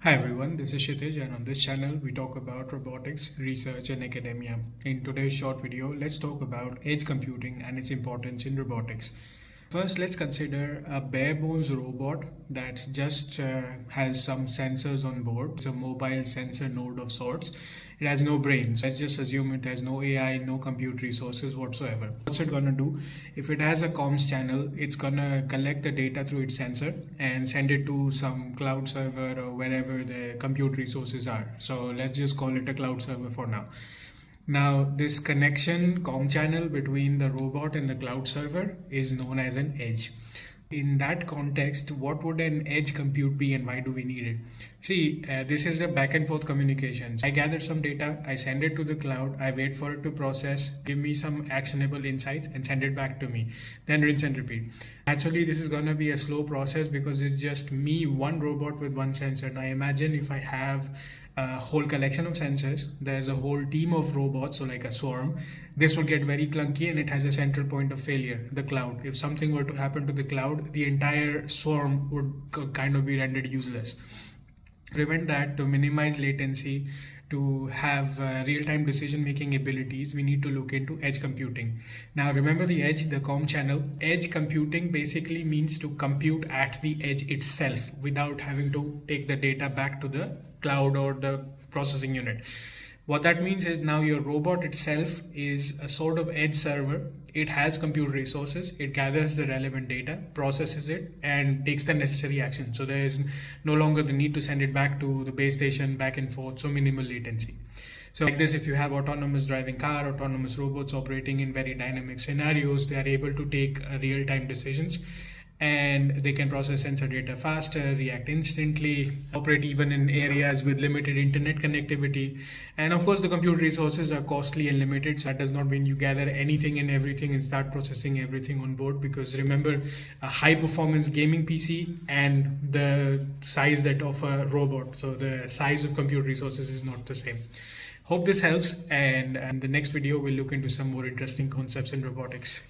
Hi everyone, this is Kshitij, and on this channel we talk about robotics, research and academia. In today's short video, let's talk about edge computing and its importance in robotics. First, let's consider a bare bones robot that just has some sensors on board. It's a mobile sensor node of sorts. It has no brain. So let's just assume it has no AI, no compute resources whatsoever. What's it gonna do? If it has a comms channel, it's gonna collect the data through its sensor and send it to some cloud server or wherever the compute resources are. So let's just call it a cloud server for now. Now, this connection COM channel between the robot and the cloud server is known as an edge. In that context, what would an edge compute be and why do we need it? See, this is a back and forth communication. I gather some data, I send it to the cloud, I wait for it to process, give me some actionable insights and send it back to me. Then rinse and repeat. Actually, this is going to be a slow process because it's just me, one robot with one sensor. Now imagine if I have a whole collection of sensors, there's a whole team of robots, so like a swarm. This would get very clunky and it has a central point of failure, the cloud. If something were to happen to the cloud, the entire swarm would kind of be rendered useless. Prevent that, to minimize latency, to have real-time decision-making abilities, we need to look into edge computing. Now remember the edge, the COM channel. Edge computing basically means to compute at the edge itself without having to take the data back to the cloud or the processing unit. What that means is now your robot itself is a sort of edge server. It has compute resources, it gathers the relevant data, processes it, and takes the necessary action. So there is no longer the need to send it back to the base station, back and forth, so minimal latency. So like this, if you have autonomous driving car, autonomous robots operating in very dynamic scenarios, they are able to take real-time decisions and they can process sensor data faster, react instantly, operate even in areas with limited internet connectivity. And of course, the compute resources are costly and limited. So that does not mean you gather anything and everything and start processing everything on board, because remember, a high performance gaming PC and the size that of a robot. So the size of compute resources is not the same. Hope this helps, and in the next video, we'll look into some more interesting concepts in robotics.